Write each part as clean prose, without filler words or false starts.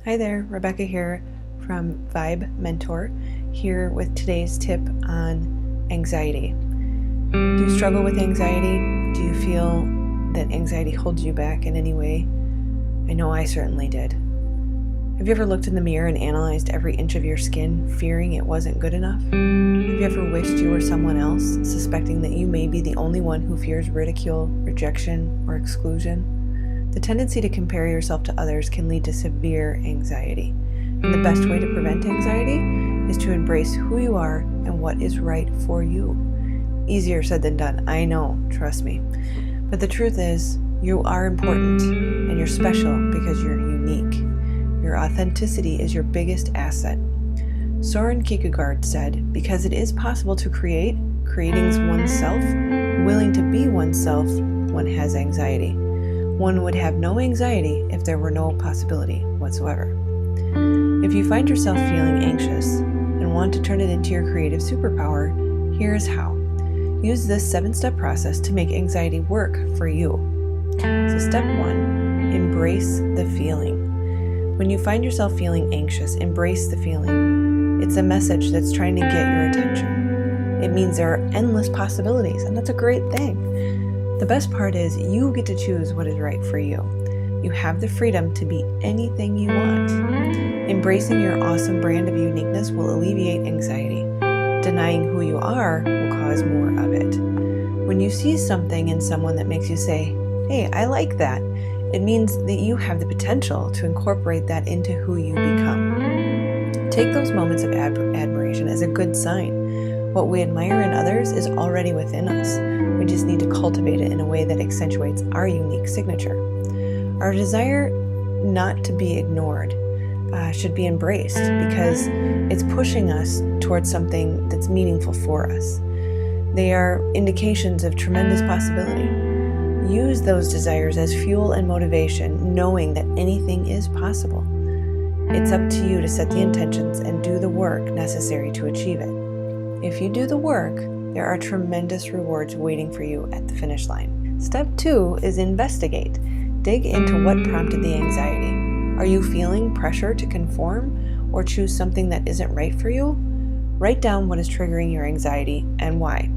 Hi there, Rebecca here from Vibe Mentor, here with today's tip on anxiety. Do you struggle with anxiety? Do you feel that anxiety holds you back in any way? I know I certainly did. Have you ever looked in the mirror and analyzed every inch of your skin, fearing it wasn't good enough? Have you ever wished you were someone else, suspecting that you may be the only one who fears ridicule, rejection, or exclusion? The tendency to compare yourself to others can lead to severe anxiety. And the best way to prevent anxiety is to embrace who you are and what is right for you. Easier said than done, I know, trust me. But the truth is, you are important and you're special because you're unique. Your authenticity is your biggest asset. Soren Kierkegaard said, because it is possible to creating's oneself, willing to be oneself, one has anxiety. One would have no anxiety if there were no possibility whatsoever. If you find yourself feeling anxious and want to turn it into your creative superpower, here's how. Use this 7-step process to make anxiety work for you. So step 1, embrace the feeling. When you find yourself feeling anxious, embrace the feeling. It's a message that's trying to get your attention. It means there are endless possibilities, and that's a great thing. The best part is you get to choose what is right for you. You have the freedom to be anything you want. Embracing your awesome brand of uniqueness will alleviate anxiety. Denying who you are will cause more of it. When you see something in someone that makes you say, hey, I like that, it means that you have the potential to incorporate that into who you become. Take those moments of admiration as a good sign. What we admire in others is already within us. We just need to cultivate it in a way that accentuates our unique signature. Our desire not to be ignored should be embraced because it's pushing us towards something that's meaningful for us. They are indications of tremendous possibility. Use those desires as fuel and motivation, knowing that anything is possible. It's up to you to set the intentions and do the work necessary to achieve it. If you do the work, there are tremendous rewards waiting for you at the finish line. Step 2 is investigate. Dig into what prompted the anxiety. Are you feeling pressure to conform or choose something that isn't right for you? Write down what is triggering your anxiety and why.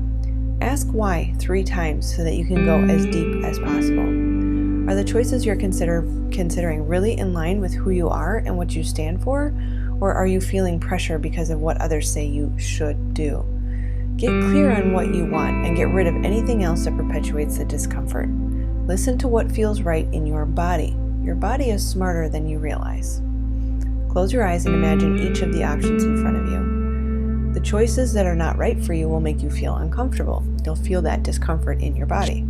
Ask why 3 times so that you can go as deep as possible. Are the choices you're considering really in line with who you are and what you stand for? Or are you feeling pressure because of what others say you should do? Get clear on what you want and get rid of anything else that perpetuates the discomfort. Listen to what feels right in your body. Your body is smarter than you realize. Close your eyes and imagine each of the options in front of you. The choices that are not right for you will make you feel uncomfortable. You'll feel that discomfort in your body.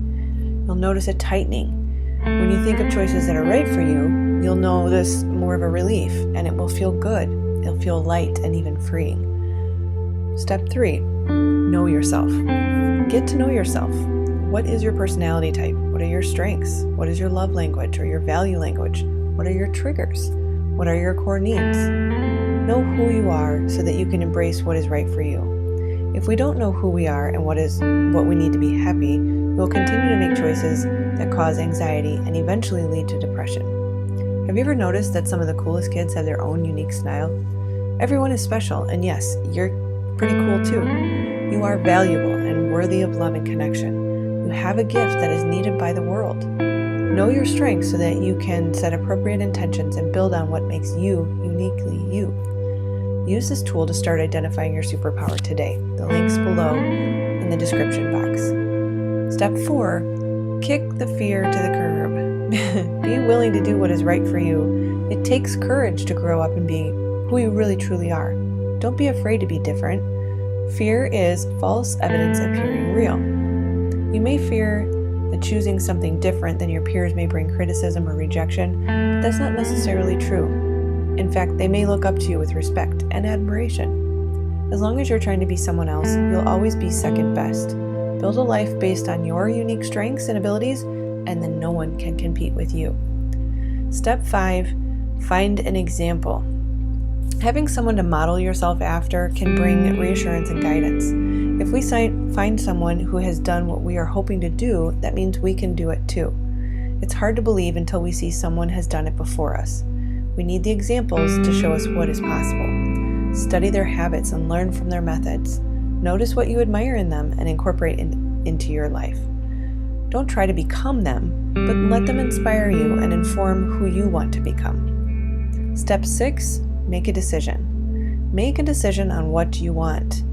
You'll notice a tightening. When you think of choices that are right for you, you'll notice more of a relief, and it will feel good. It'll feel light and even freeing. Step 3, know yourself. Get to know yourself. What is your personality type? What are your strengths? What is your love language or your value language? What are your triggers? What are your core needs? Know who you are so that you can embrace what is right for you. If we don't know who we are and what we need to be happy, we'll continue to make choices that cause anxiety and eventually lead to depression. Have you ever noticed that some of the coolest kids have their own unique style? Everyone is special, and yes, you're pretty cool too. You are valuable and worthy of love and connection. You have a gift that is needed by the world. Know your strengths so that you can set appropriate intentions and build on what makes you uniquely you. Use this tool to start identifying your superpower today. The link's below in the description box. Step 4, kick the fear to the curb. Be willing to do what is right for you. It takes courage to grow up and be who you really truly are. Don't be afraid to be different. Fear is false evidence appearing real. You may fear that choosing something different than your peers may bring criticism or rejection, but that's not necessarily true. In fact, they may look up to you with respect and admiration. As long as you're trying to be someone else, you'll always be second best. Build a life based on your unique strengths and abilities, and then no one can compete with you. Step 5, find an example. Having someone to model yourself after can bring reassurance and guidance. If we find someone who has done what we are hoping to do, that means we can do it too. It's hard to believe until we see someone has done it before us. We need the examples to show us what is possible. Study their habits and learn from their methods. Notice what you admire in them and incorporate into your life. Don't try to become them, but let them inspire you and inform who you want to become. Step 6, make a decision. Make a decision on what you want.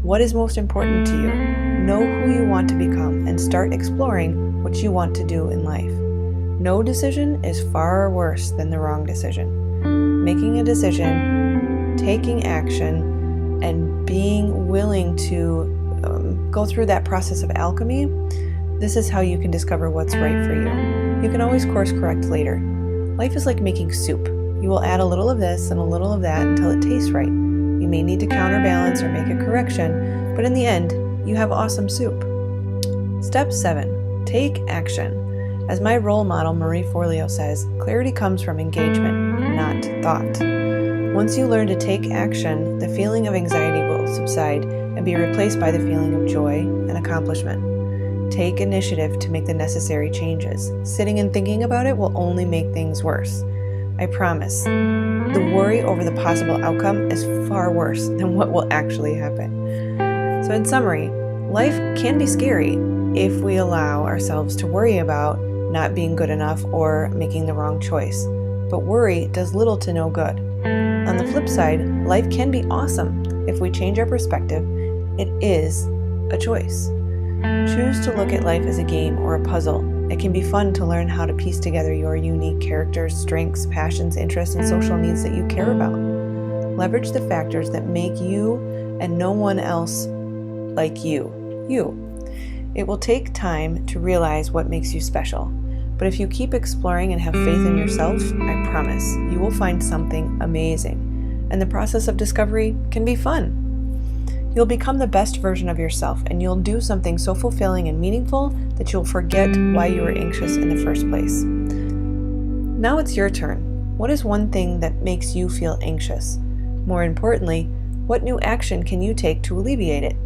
What is most important to you? Know who you want to become and start exploring what you want to do in life. No decision is far worse than the wrong decision. Making a decision, taking action, and being willing to go through that process of alchemy, this is how you can discover what's right for you. You can always course correct later. Life is like making soup. You will add a little of this and a little of that until it tastes right. You may need to counterbalance or make a correction, but in the end, you have awesome soup. Step 7, take action. As my role model, Marie Forleo, says, clarity comes from engagement, not thought. Once you learn to take action, the feeling of anxiety will subside and be replaced by the feeling of joy and accomplishment. Take initiative to make the necessary changes. Sitting and thinking about it will only make things worse. I promise. The worry over the possible outcome is far worse than what will actually happen. So in summary, life can be scary if we allow ourselves to worry about not being good enough or making the wrong choice. But worry does little to no good. On the flip side, life can be awesome if we change our perspective. It is a choice. Choose to look at life as a game or a puzzle. It can be fun to learn how to piece together your unique characters, strengths, passions, interests, and social needs that you care about. Leverage the factors that make you and no one else like you. It will take time to realize what makes you special. But if you keep exploring and have faith in yourself, I promise you will find something amazing. And the process of discovery can be fun. You'll become the best version of yourself, and you'll do something so fulfilling and meaningful that you'll forget why you were anxious in the first place. Now it's your turn. What is one thing that makes you feel anxious? More importantly, what new action can you take to alleviate it?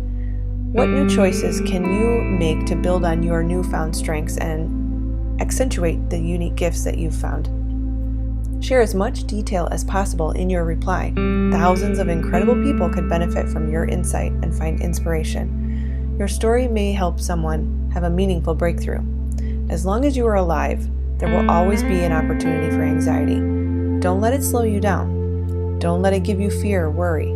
What new choices can you make to build on your newfound strengths and accentuate the unique gifts that you've found? Share as much detail as possible in your reply. Thousands of incredible people could benefit from your insight and find inspiration. Your story may help someone have a meaningful breakthrough. As long as you are alive, there will always be an opportunity for anxiety. Don't let it slow you down. Don't let it give you fear or worry.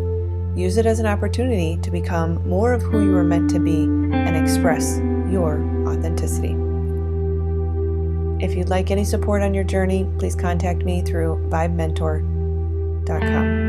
Use it as an opportunity to become more of who you were meant to be and express your authenticity. If you'd like any support on your journey, please contact me through vibementor.com.